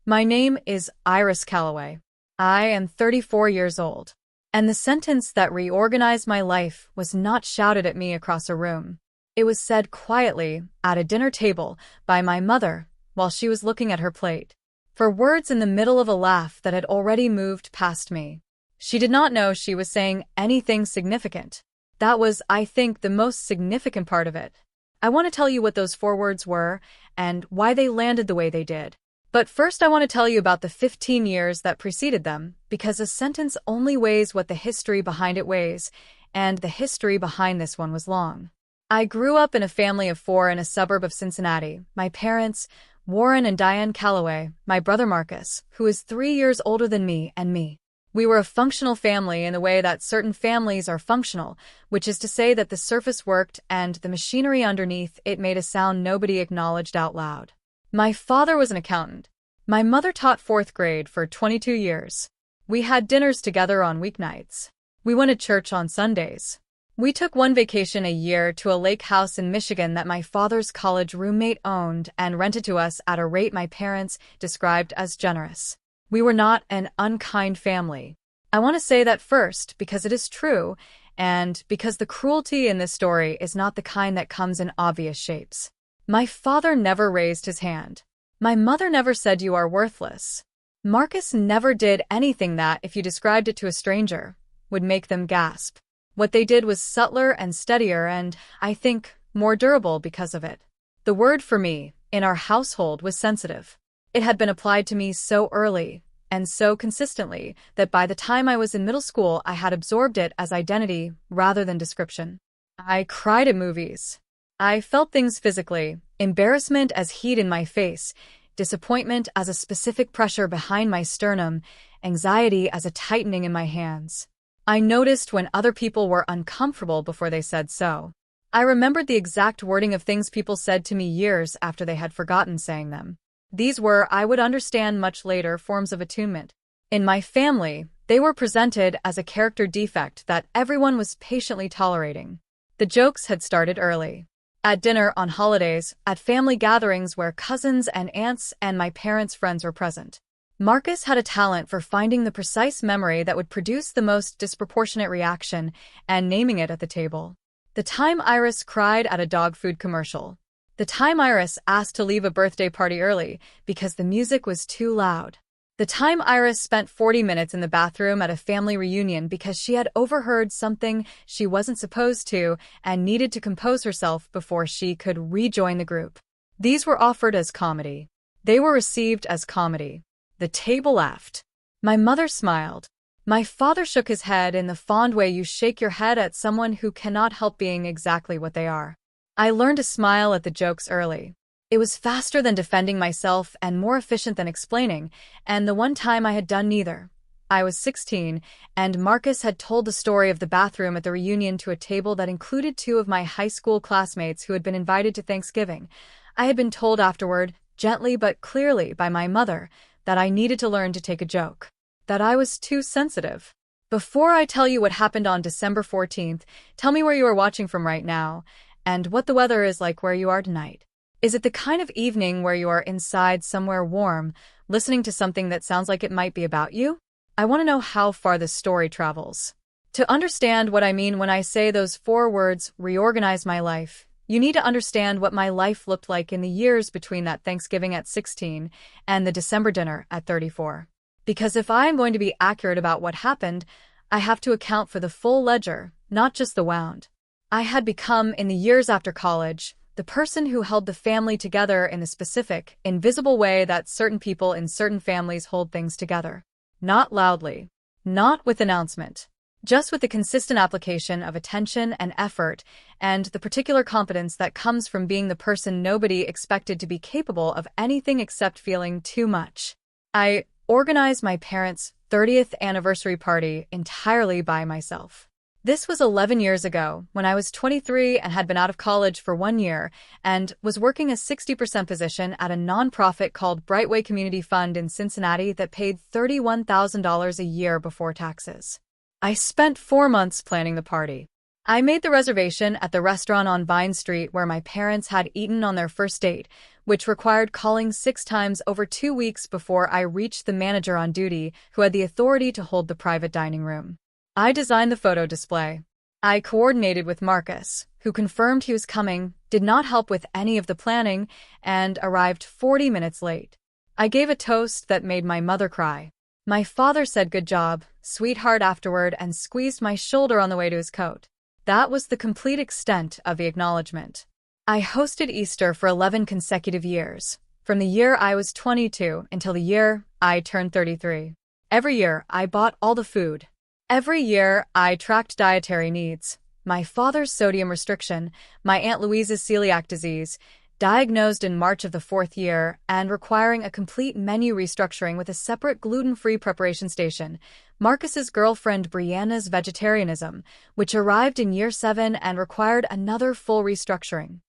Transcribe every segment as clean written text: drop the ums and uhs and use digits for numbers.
My name is Iris Calloway. I am 34 years old. And the sentence that reorganized my life was not shouted at me across a room. It was said quietly at a dinner table by my mother while she was looking at her plate. For words in the middle of a laugh that had already moved past me. She did not know she was saying anything significant. That was, I think, the most significant part of it. I want to tell you what those four words were and why they landed the way they did. But first I want to tell you about the 15 years that preceded them, because a sentence only weighs what the history behind it weighs, and the history behind this one was long. I grew up in a family of four in a suburb of Cincinnati. My parents, Warren and Diane Calloway, my brother Marcus, who is 3 years older than me, and me. We were a functional family in the way that certain families are functional, which is to say that the surface worked and the machinery underneath it made a sound nobody acknowledged out loud. My father was an accountant. My mother taught fourth grade for 22 years. We had dinners together on weeknights. We went to church on Sundays. We took one vacation a year to a lake house in Michigan that my father's college roommate owned and rented to us at a rate my parents described as generous. We were not an unkind family. I want to say that first because it is true, and because the cruelty in this story is not the kind that comes in obvious shapes. My father never raised his hand. My mother never said you are worthless. Marcus never did anything that, if you described it to a stranger, would make them gasp. What they did was subtler and steadier and, I think, more durable because of it. The word for me, in our household, was sensitive. It had been applied to me so early and so consistently that by the time I was in middle school I had absorbed it as identity rather than description. I cried at movies. I felt things physically, embarrassment as heat in my face, disappointment as a specific pressure behind my sternum, anxiety as a tightening in my hands. I noticed when other people were uncomfortable before they said so. I remembered the exact wording of things people said to me years after they had forgotten saying them. These were, I would understand much later, forms of attunement. In my family, they were presented as a character defect that everyone was patiently tolerating. The jokes had started early. At dinner, on holidays, at family gatherings where cousins and aunts and my parents' friends were present. Marcus had a talent for finding the precise memory that would produce the most disproportionate reaction and naming it at the table. The time Iris cried at a dog food commercial. The time Iris asked to leave a birthday party early because the music was too loud. The time Iris spent 40 minutes in the bathroom at a family reunion because she had overheard something she wasn't supposed to and needed to compose herself before she could rejoin the group. These were offered as comedy. They were received as comedy. The table laughed. My mother smiled. My father shook his head in the fond way you shake your head at someone who cannot help being exactly what they are. I learned to smile at the jokes early. It was faster than defending myself and more efficient than explaining, and the one time I had done neither. I was 16, and Marcus had told the story of the bathroom at the reunion to a table that included 2 of my high school classmates who had been invited to Thanksgiving. I had been told afterward, gently but clearly by my mother, that I needed to learn to take a joke. That I was too sensitive. Before I tell you what happened on December 14th, tell me where you are watching from right now, and what the weather is like where you are tonight. Is it the kind of evening where you are inside somewhere warm, listening to something that sounds like it might be about you? I want to know how far this story travels. To understand what I mean when I say those 4 words, reorganize my life, you need to understand what my life looked like in the years between that Thanksgiving at 16 and the December dinner at 34. Because if I am going to be accurate about what happened, I have to account for the full ledger, not just the wound. I had become, in the years after college, the person who held the family together in the specific, invisible way that certain people in certain families hold things together. Not loudly. Not with announcement. Just with the consistent application of attention and effort, and the particular competence that comes from being the person nobody expected to be capable of anything except feeling too much. I organized my parents' 30th anniversary party entirely by myself. This was 11 years ago, when I was 23 and had been out of college for 1 year, and was working a 60% position at a nonprofit called Brightway Community Fund in Cincinnati that paid $31,000 a year before taxes. I spent 4 months planning the party. I made the reservation at the restaurant on Vine Street where my parents had eaten on their first date, which required calling 6 times over 2 weeks before I reached the manager on duty who had the authority to hold the private dining room. I designed the photo display. I coordinated with Marcus, who confirmed he was coming, did not help with any of the planning, and arrived 40 minutes late. I gave a toast that made my mother cry. My father said good job, sweetheart afterward, and squeezed my shoulder on the way to his coat. That was the complete extent of the acknowledgement. I hosted Easter for 11 consecutive years, from the year I was 22 until the year I turned 33. Every year, I bought all the food. Every year, I tracked dietary needs. My father's sodium restriction, my Aunt Louise's celiac disease, diagnosed in March of the 4th year and requiring a complete menu restructuring with a separate gluten-free preparation station, Marcus's girlfriend Brianna's vegetarianism, which arrived in year 7 and required another full restructuring.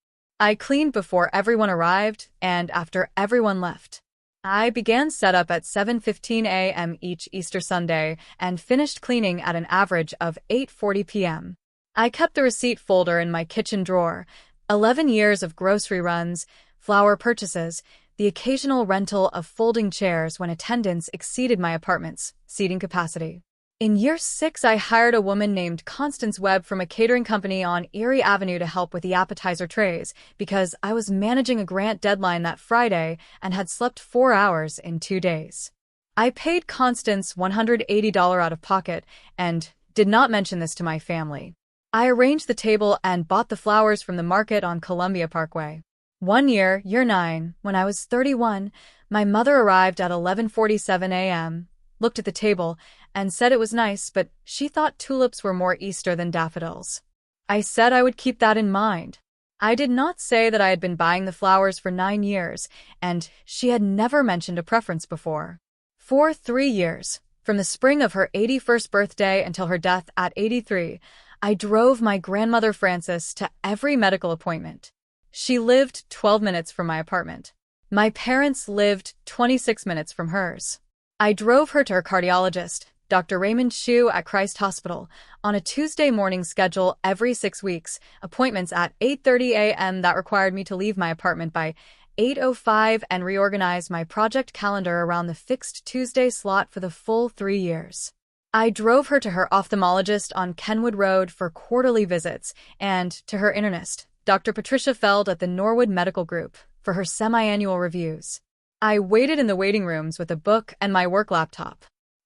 I cleaned before everyone arrived and after everyone left. I began setup at 7:15 a.m. each Easter Sunday and finished cleaning at an average of 8:40 p.m. I kept the receipt folder in my kitchen drawer. 11 years of grocery runs, flour purchases, the occasional rental of folding chairs when attendance exceeded my apartment's seating capacity. In year 6, I hired a woman named Constance Webb from a catering company on Erie Avenue to help with the appetizer trays because I was managing a grant deadline that Friday and had slept 4 hours in 2 days. I paid Constance $180 out of pocket and did not mention this to my family. I arranged the table and bought the flowers from the market on Columbia Parkway. One year, year 9, when I was 31, my mother arrived at 11:47 a.m., looked at the table, and said it was nice, but she thought tulips were more Easter than daffodils. I said I would keep that in mind. I did not say that I had been buying the flowers for 9 years, and she had never mentioned a preference before. For 3 years, from the spring of her 81st birthday until her death at 83, I drove my grandmother Frances to every medical appointment. She lived 12 minutes from my apartment. My parents lived 26 minutes from hers. I drove her to her cardiologist, Dr. Raymond Hsu at Christ Hospital, on a Tuesday morning schedule every 6 weeks, appointments at 8:30 a.m. that required me to leave my apartment by 8:05 and reorganize my project calendar around the fixed Tuesday slot for the full 3 years. I drove her to her ophthalmologist on Kenwood Road for quarterly visits and to her internist, Dr. Patricia Feld at the Norwood Medical Group, for her semi-annual reviews. I waited in the waiting rooms with a book and my work laptop.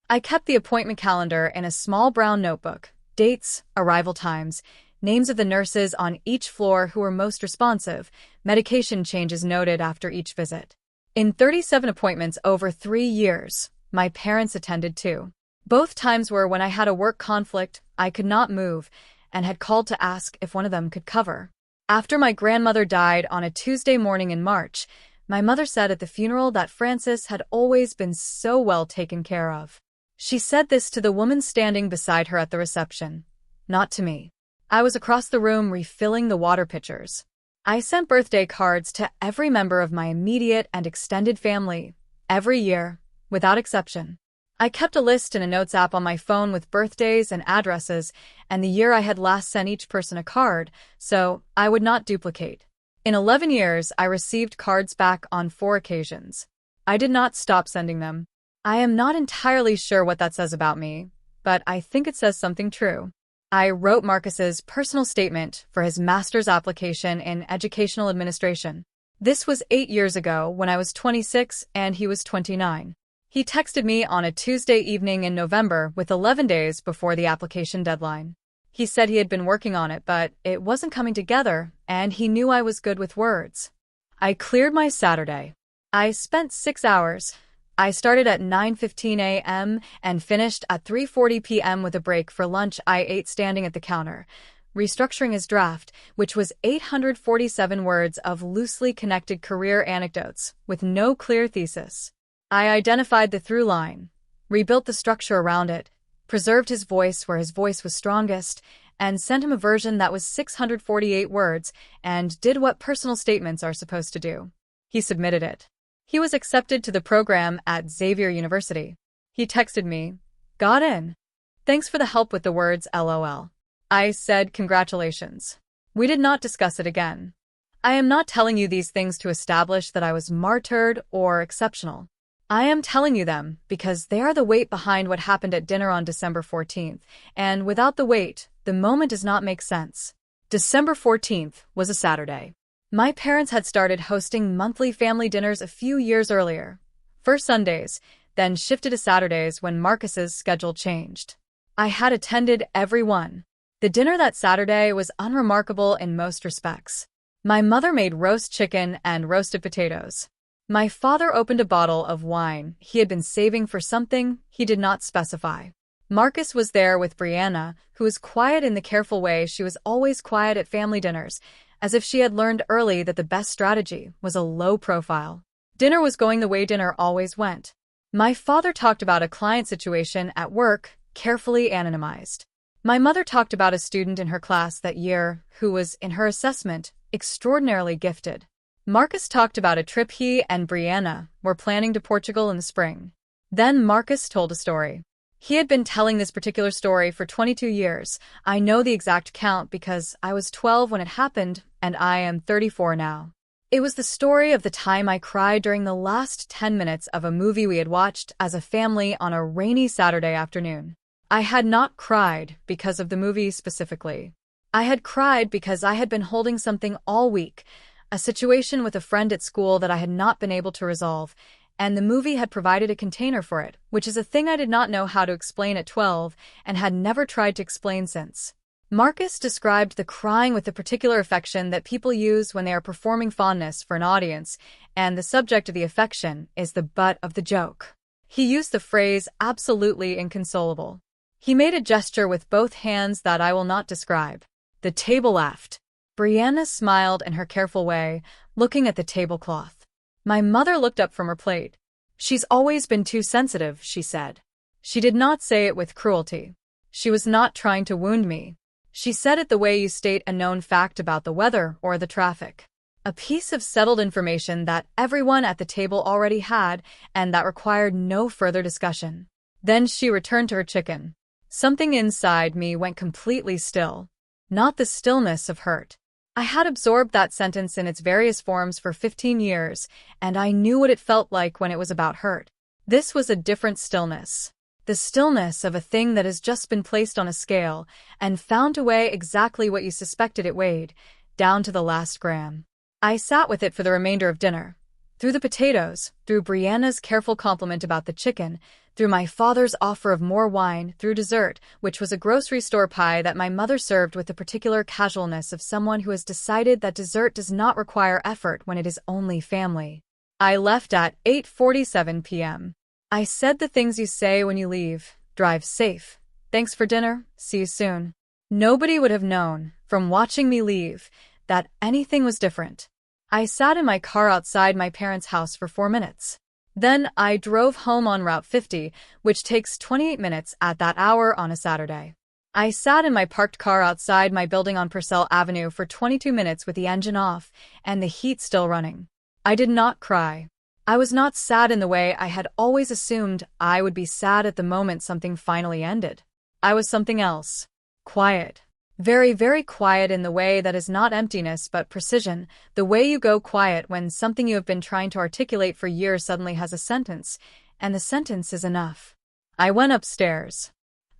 I kept the appointment calendar in a small brown notebook, dates, arrival times, names of the nurses on each floor who were most responsive, medication changes noted after each visit. In 37 appointments over 3 years, my parents attended too. Both times were when I had a work conflict, I could not move, and had called to ask if one of them could cover. After my grandmother died on a Tuesday morning in March, my mother said at the funeral that Frances had always been so well taken care of. She said this to the woman standing beside her at the reception, not to me. I was across the room refilling the water pitchers. I sent birthday cards to every member of my immediate and extended family, every year, without exception. I kept a list in a notes app on my phone with birthdays and addresses and the year I had last sent each person a card, so I would not duplicate. In 11 years, I received cards back on 4 occasions. I did not stop sending them. I am not entirely sure what that says about me, but I think it says something true. I wrote Marcus's personal statement for his master's application in educational administration. This was 8 years ago when I was 26 and he was 29. He texted me on a Tuesday evening in November with 11 days before the application deadline. He said he had been working on it, but it wasn't coming together, and he knew I was good with words. I cleared my Saturday. I spent 6 hours. I started at 9:15 a.m. and finished at 3:40 p.m. with a break for lunch I ate standing at the counter, restructuring his draft, which was 847 words of loosely connected career anecdotes with no clear thesis. I identified the through line, rebuilt the structure around it, preserved his voice where his voice was strongest, and sent him a version that was 648 words and did what personal statements are supposed to do. He submitted it. He was accepted to the program at Xavier University. He texted me, "Got in. Thanks for the help with the words, LOL." I said, "Congratulations." We did not discuss it again. I am not telling you these things to establish that I was martyred or exceptional. I am telling you them because they are the weight behind what happened at dinner on December 14th, and without the weight, the moment does not make sense. December 14th was a Saturday. My parents had started hosting monthly family dinners a few years earlier. First Sundays, then shifted to Saturdays when Marcus's schedule changed. I had attended every one. The dinner that Saturday was unremarkable in most respects. My mother made roast chicken and roasted potatoes. My father opened a bottle of wine he had been saving for something he did not specify. Marcus was there with Brianna, who was quiet in the careful way she was always quiet at family dinners, as if she had learned early that the best strategy was a low profile. Dinner was going the way dinner always went. My father talked about a client situation at work, carefully anonymized. My mother talked about a student in her class that year who was, in her assessment, extraordinarily gifted. Marcus talked about a trip he and Brianna were planning to Portugal in the spring. Then Marcus told a story. He had been telling this particular story for 22 years. I know the exact count because I was 12 when it happened, and I am 34 now. It was the story of the time I cried during the last 10 minutes of a movie we had watched as a family on a rainy Saturday afternoon. I had not cried because of the movie specifically. I had cried because I had been holding something all week, a situation with a friend at school that I had not been able to resolve, and the movie had provided a container for it, which is a thing I did not know how to explain at 12 and had never tried to explain since. Marcus described the crying with the particular affection that people use when they are performing fondness for an audience, and the subject of the affection is the butt of the joke. He used the phrase absolutely inconsolable. He made a gesture with both hands that I will not describe. The table laughed. Brianna smiled in her careful way, looking at the tablecloth. My mother looked up from her plate. She's always been too sensitive, she said. She did not say it with cruelty. She was not trying to wound me. She said it the way you state a known fact about the weather or the traffic. A piece of settled information that everyone at the table already had and that required no further discussion. Then she returned to her chicken. Something inside me went completely still. Not the stillness of hurt. I had absorbed that sentence in its various forms for 15 years, and I knew what it felt like when it was about hurt. This was a different stillness. The stillness of a thing that has just been placed on a scale and found to weigh exactly what you suspected it weighed, down to the last gram. I sat with it for the remainder of dinner. Through the potatoes, through Brianna's careful compliment about the chicken, through my father's offer of more wine, through dessert, which was a grocery store pie that my mother served with the particular casualness of someone who has decided that dessert does not require effort when it is only family. I left at 8:47 p.m. I said the things you say when you leave. Drive safe. Thanks for dinner. See you soon. Nobody would have known, from watching me leave, that anything was different. I sat in my car outside my parents' house for 4 minutes. Then I drove home on Route 50, which takes 28 minutes at that hour on a Saturday. I sat in my parked car outside my building on Purcell Avenue for 22 minutes with the engine off and the heat still running. I did not cry. I was not sad in the way I had always assumed I would be sad at the moment something finally ended. I was something else. Quiet. Very, very quiet in the way that is not emptiness but precision, the way you go quiet when something you have been trying to articulate for years suddenly has a sentence, and the sentence is enough. I went upstairs.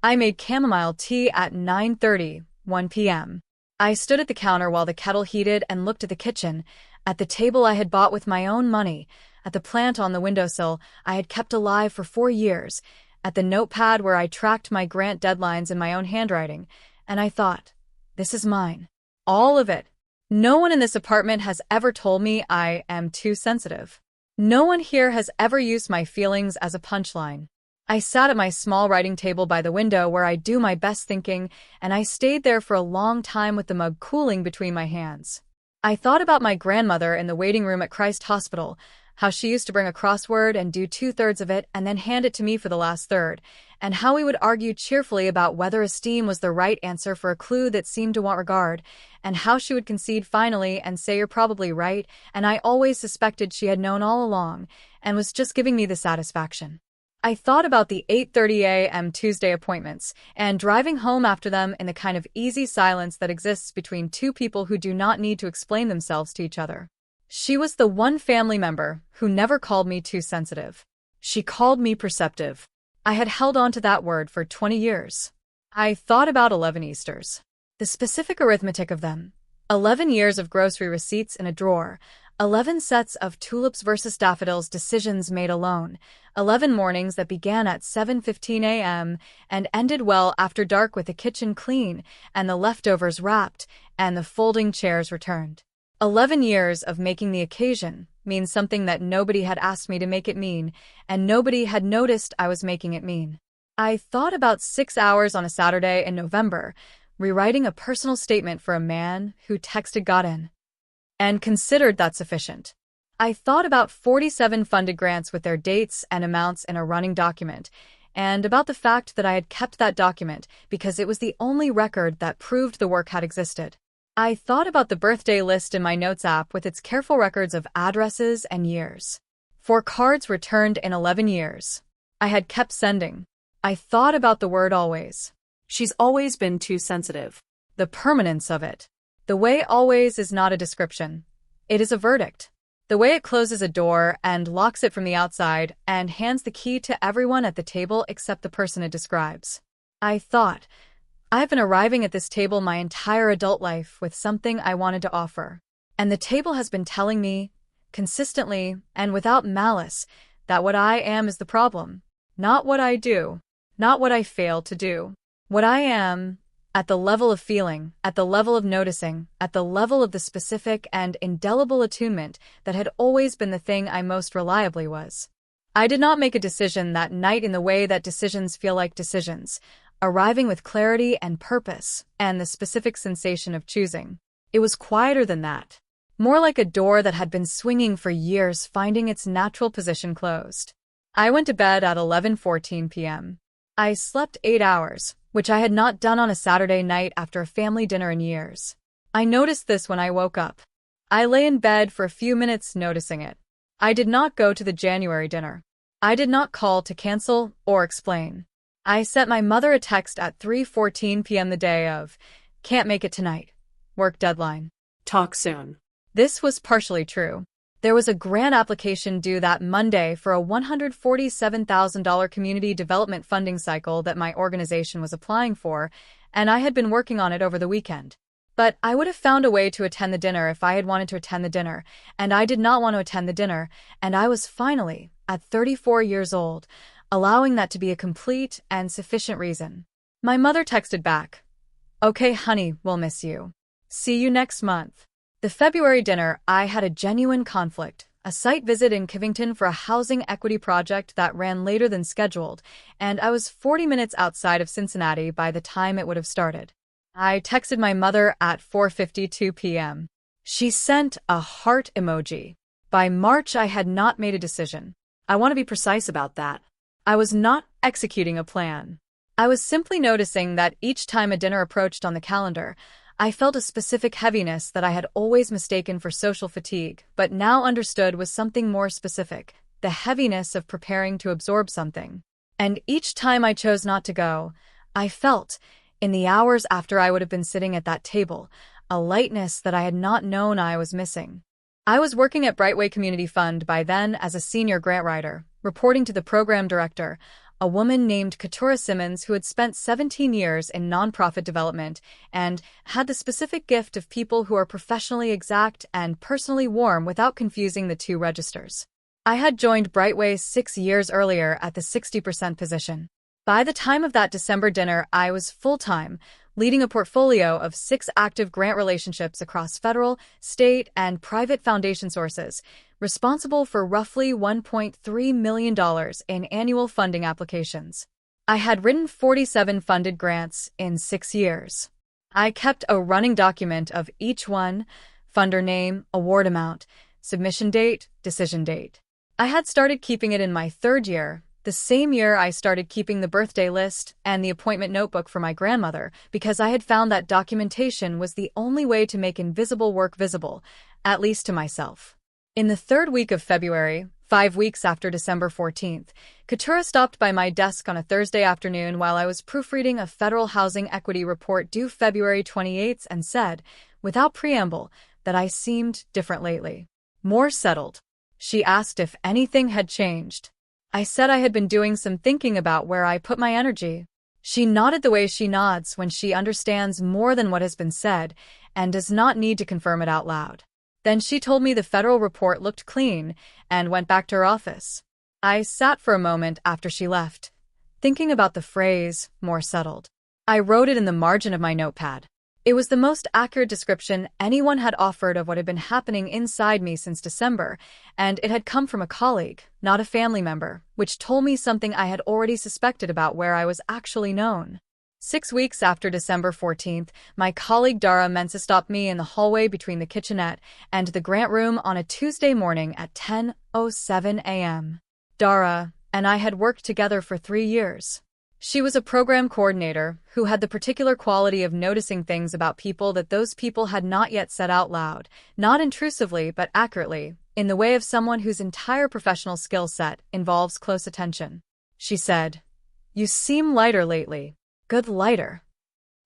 I made chamomile tea at 9:30, 1 p.m. I stood at the counter while the kettle heated and looked at the kitchen, at the table I had bought with my own money, at the plant on the windowsill I had kept alive for 4 years, at the notepad where I tracked my grant deadlines in my own handwriting, and I thought, this is mine. All of it. No one in this apartment has ever told me I am too sensitive. No one here has ever used my feelings as a punchline. I sat at my small writing table by the window where I do my best thinking, and I stayed there for a long time with the mug cooling between my hands. I thought about my grandmother in the waiting room at Christ Hospital, how she used to bring a crossword and do 2/3 of it and then hand it to me for the last third, and how we would argue cheerfully about whether esteem was the right answer for a clue that seemed to want regard, and how she would concede finally and say you're probably right, and I always suspected she had known all along, and was just giving me the satisfaction. I thought about the 8:30 a.m. Tuesday appointments and driving home after them in the kind of easy silence that exists between two people who do not need to explain themselves to each other. She was the one family member who never called me too sensitive. She called me perceptive. I had held on to that word for 20 years. I thought about 11 Easters. The specific arithmetic of them. 11 years of grocery receipts in a drawer. 11 sets of tulips versus daffodils decisions made alone. 11 mornings that began at 7:15 a.m. and ended well after dark with the kitchen clean and the leftovers wrapped and the folding chairs returned. 11 years of making the occasion means something that nobody had asked me to make it mean, and nobody had noticed I was making it mean. I thought about 6 hours on a Saturday in November, rewriting a personal statement for a man who texted got in, and considered that sufficient. I thought about 47 funded grants with their dates and amounts in a running document, and about the fact that I had kept that document because it was the only record that proved the work had existed. I thought about the birthday list in my Notes app with its careful records of addresses and years. 4 cards returned in 11 years. I had kept sending. I thought about the word always. She's always been too sensitive. The permanence of it. The way always is not a description. It is a verdict. The way it closes a door and locks it from the outside and hands the key to everyone at the table except the person it describes. I thought, I've been arriving at this table my entire adult life with something I wanted to offer. And the table has been telling me, consistently and without malice, that what I am is the problem. Not what I do. Not what I fail to do. What I am, at the level of feeling, at the level of noticing, at the level of the specific and indelible attunement that had always been the thing I most reliably was. I did not make a decision that night in the way that decisions feel like decisions, arriving with clarity and purpose, and the specific sensation of choosing. It was quieter than that. More like a door that had been swinging for years finding its natural position closed. I went to bed at 11:14 p.m. I slept 8 hours, which I had not done on a Saturday night after a family dinner in years. I noticed this when I woke up. I lay in bed for a few minutes noticing it. I did not go to the January dinner. I did not call to cancel or explain. I sent my mother a text at 3:14 p.m. the day of, can't make it tonight. Work deadline. Talk soon. This was partially true. There was a grant application due that Monday for a $147,000 community development funding cycle that my organization was applying for, and I had been working on it over the weekend. But I would have found a way to attend the dinner if I had wanted to attend the dinner, and I did not want to attend the dinner, and I was finally, at 34 years old, allowing that to be a complete and sufficient reason. My mother texted back, "Okay, honey, we'll miss you. See you next month." The February dinner, I had a genuine conflict, a site visit in Covington for a housing equity project that ran later than scheduled, and I was 40 minutes outside of Cincinnati by the time it would have started. I texted my mother at 4:52 p.m. She sent a heart emoji. By March, I had not made a decision. I want to be precise about that. I was not executing a plan. I was simply noticing that each time a dinner approached on the calendar, I felt a specific heaviness that I had always mistaken for social fatigue, but now understood was something more specific, the heaviness of preparing to absorb something. And each time I chose not to go, I felt, in the hours after I would have been sitting at that table, a lightness that I had not known I was missing. I was working at Brightway Community Fund by then as a senior grant writer, reporting to the program director, a woman named Keturah Simmons who had spent 17 years in nonprofit development and had the specific gift of people who are professionally exact and personally warm without confusing the two registers. I had joined Brightway 6 years earlier at the 60% position. By the time of that December dinner, I was full-time, leading a portfolio of 6 active grant relationships across federal, state, and private foundation sources, responsible for roughly $1.3 million in annual funding applications. I had written 47 funded grants in 6 years. I kept a running document of each one, funder name, award amount, submission date, decision date. I had started keeping it in my 3rd year, the same year I started keeping the birthday list and the appointment notebook for my grandmother, because I had found that documentation was the only way to make invisible work visible, at least to myself. In the 3rd week of February, 5 weeks after December 14th, Katura stopped by my desk on a Thursday afternoon while I was proofreading a federal housing equity report due February 28th and said, without preamble, that I seemed different lately. More settled. She asked if anything had changed. I said I had been doing some thinking about where I put my energy. She nodded the way she nods when she understands more than what has been said and does not need to confirm it out loud. Then she told me the federal report looked clean and went back to her office. I sat for a moment after she left, thinking about the phrase, more settled. I wrote it in the margin of my notepad. It was the most accurate description anyone had offered of what had been happening inside me since December, and it had come from a colleague, not a family member, which told me something I had already suspected about where I was actually known. 6 weeks after December 14th, my colleague Dara Mensa stopped me in the hallway between the kitchenette and the grant room on a Tuesday morning at 10:07 a.m. Dara and I had worked together for 3 years. She was a program coordinator who had the particular quality of noticing things about people that those people had not yet said out loud, not intrusively but accurately, in the way of someone whose entire professional skill set involves close attention. She said, "You seem lighter lately. Good lighter."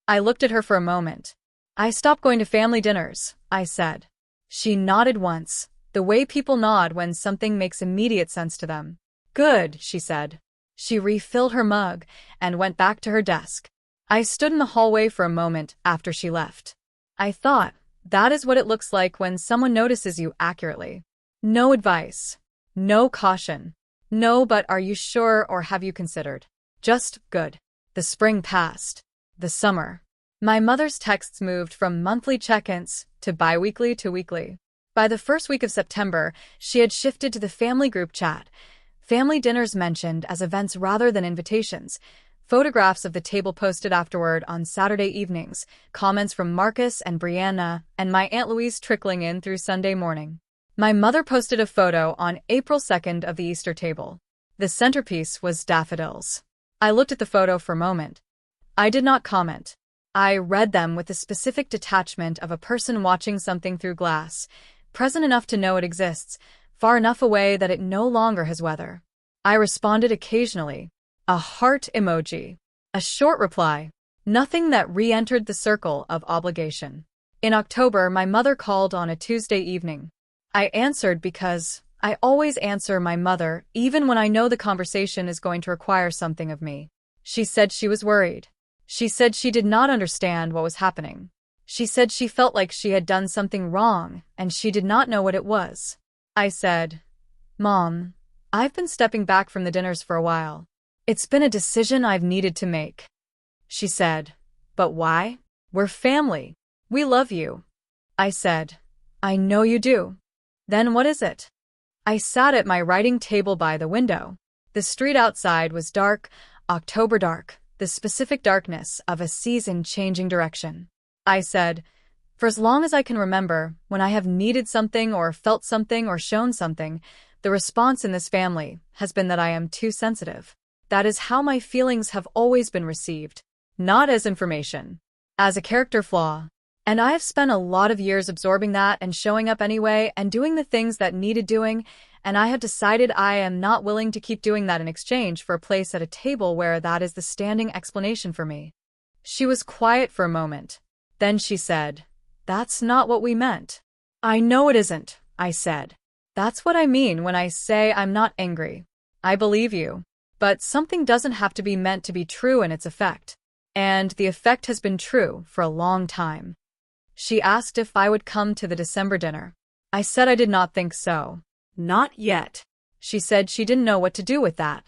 I looked at her for a moment. "I stopped going to family dinners," I said. She nodded once, the way people nod when something makes immediate sense to them. "Good," she said. She refilled her mug and went back to her desk. I stood in the hallway for a moment after she left. I thought, that is what it looks like when someone notices you accurately. No advice. No caution. No, but are you sure or have you considered? Just good. The spring passed. The summer. My mother's texts moved from monthly check-ins to bi-weekly to weekly. By the first week of September, she had shifted to the family group chat. Family dinners mentioned as events rather than invitations, photographs of the table posted afterward on Saturday evenings, comments from Marcus and Brianna, and my Aunt Louise trickling in through Sunday morning. My mother posted a photo on April 2nd of the Easter table. The centerpiece was daffodils. I looked at the photo for a moment. I did not comment. I read them with the specific detachment of a person watching something through glass, present enough to know it exists, far enough away that it no longer has weather. I responded occasionally. A heart emoji. A short reply. Nothing that re-entered the circle of obligation. In October, my mother called on a Tuesday evening. I answered because I always answer my mother, even when I know the conversation is going to require something of me. She said she was worried. She said she did not understand what was happening. She said she felt like she had done something wrong, and she did not know what it was. I said, "Mom, I've been stepping back from the dinners for a while. It's been a decision I've needed to make." She said, "But why? We're family. We love you." I said, "I know you do. Then what is it?" I sat at my writing table by the window. The street outside was dark, October dark, the specific darkness of a season changing direction. I said, "For as long as I can remember, when I have needed something or felt something or shown something, the response in this family has been that I am too sensitive. That is how my feelings have always been received, not as information, as a character flaw. And I have spent a lot of years absorbing that and showing up anyway and doing the things that needed doing, and I have decided I am not willing to keep doing that in exchange for a place at a table where that is the standing explanation for me." She was quiet for a moment. Then she said, "That's not what we meant." "I know it isn't," I said. "That's what I mean when I say I'm not angry. I believe you. But something doesn't have to be meant to be true in its effect. And the effect has been true for a long time." She asked if I would come to the December dinner. I said I did not think so. "Not yet." She said she didn't know what to do with that.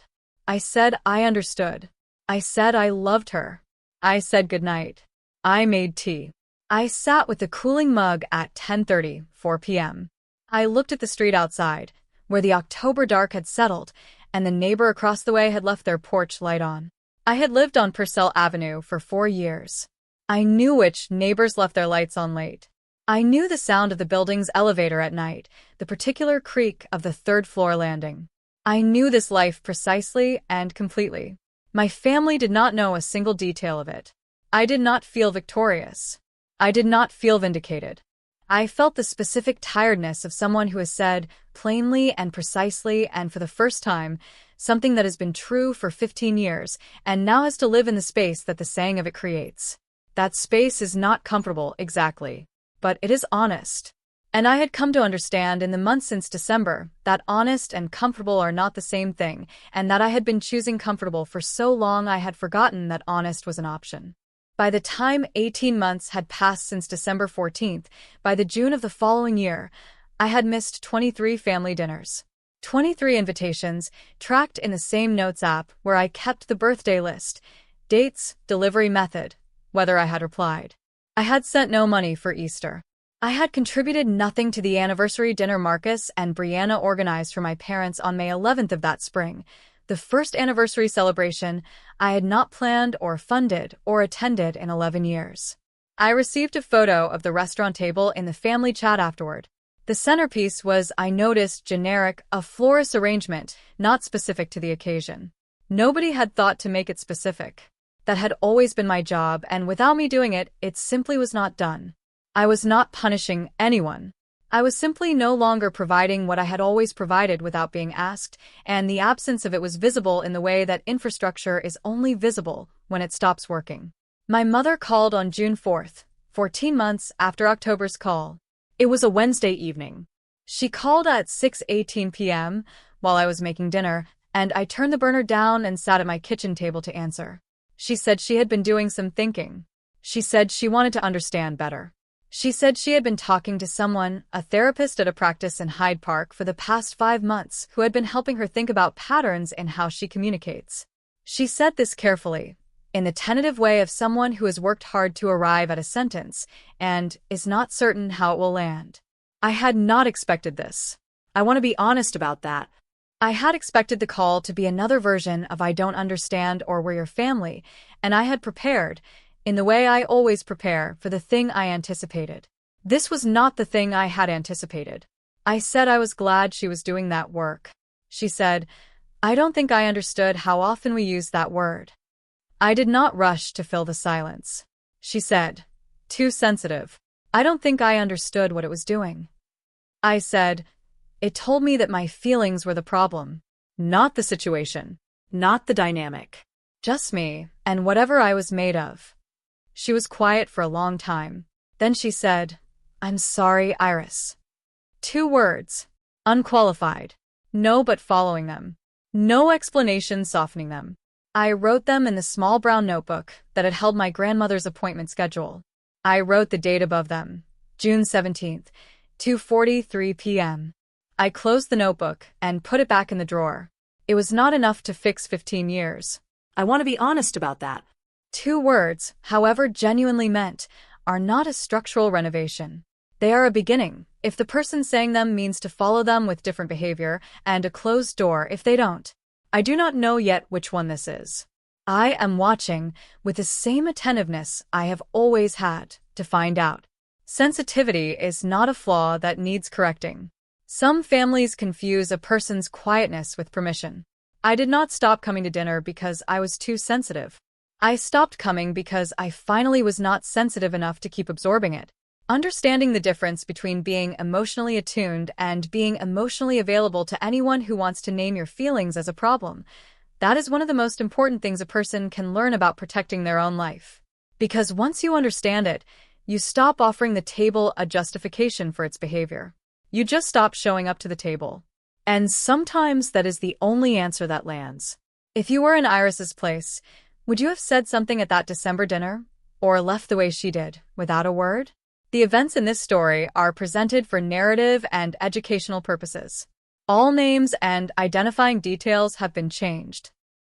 I said I understood. I said I loved her. I said goodnight. I made tea. I sat with the cooling mug at 10:34 p.m. I looked at the street outside, where the October dark had settled, and the neighbor across the way had left their porch light on. I had lived on Purcell Avenue for 4 years. I knew which neighbors left their lights on late. I knew the sound of the building's elevator at night, the particular creak of the third-floor landing. I knew this life precisely and completely. My family did not know a single detail of it. I did not feel victorious. I did not feel vindicated. I felt the specific tiredness of someone who has said, plainly and precisely and for the first time, something that has been true for 15 years and now has to live in the space that the saying of it creates. That space is not comfortable, exactly, but it is honest. And I had come to understand in the months since December that honest and comfortable are not the same thing, and that I had been choosing comfortable for so long I had forgotten that honest was an option. By the time 18 months had passed since December 14th, by the June of the following year, I had missed 23 family dinners. 23 invitations, tracked in the same notes app where I kept the birthday list, dates, delivery method, whether I had replied. I had sent no money for Easter. I had contributed nothing to the anniversary dinner Marcus and Brianna organized for my parents on May 11th of that spring, the first anniversary celebration I had not planned or funded or attended in 11 years. I received a photo of the restaurant table in the family chat afterward. The centerpiece was, I noticed, generic, a florist arrangement, not specific to the occasion. Nobody had thought to make it specific. That had always been my job, and without me doing it, it simply was not done. I was not punishing anyone. I was simply no longer providing what I had always provided without being asked, and the absence of it was visible in the way that infrastructure is only visible when it stops working. My mother called on June 4th, 14 months after October's call. It was a Wednesday evening. She called at 6:18 p.m. while I was making dinner, and I turned the burner down and sat at my kitchen table to answer. She said she had been doing some thinking. She said she wanted to understand better. She said she had been talking to someone, a therapist at a practice in Hyde Park, for the past 5 months who had been helping her think about patterns in how she communicates. She said this carefully, in the tentative way of someone who has worked hard to arrive at a sentence and is not certain how it will land. I had not expected this. I want to be honest about that. I had expected the call to be another version of I don't understand or we're your family, and I had prepared, in the way I always prepare, for the thing I anticipated. This was not the thing I had anticipated. I said I was glad she was doing that work. She said, I don't think I understood how often we use that word. I did not rush to fill the silence. She said, too sensitive. I don't think I understood what it was doing. I said, it told me that my feelings were the problem, not the situation, Not the dynamic. just me and whatever I was made of. She was quiet for a long time. Then she said, I'm sorry, Iris. 2 words. Unqualified. No but following them. No explanation softening them. I wrote them in the small brown notebook that had held my grandmother's appointment schedule. I wrote the date above them, June 17th, 2:43 p.m. I closed the notebook and put it back in the drawer. It was not enough to fix 15 years. I want to be honest about that. 2 words, however genuinely meant, are not a structural renovation. They are a beginning, if the person saying them means to follow them with different behavior, and a closed door if they don't. I do not know yet which one this is. I am watching, with the same attentiveness I have always had, to find out. Sensitivity is not a flaw that needs correcting. Some families confuse a person's quietness with permission. I did not stop coming to dinner because I was too sensitive. I stopped coming because I finally was not sensitive enough to keep absorbing it. Understanding the difference between being emotionally attuned and being emotionally available to anyone who wants to name your feelings as a problem, that is one of the most important things a person can learn about protecting their own life. Because once you understand it, you stop offering the table a justification for its behavior. You just stop showing up to the table. And sometimes that is the only answer that lands. If you were in Iris's place, would you have said something at that December dinner? Or left the way she did, without a word? The events in this story are presented for narrative and educational purposes. All names and identifying details have been changed.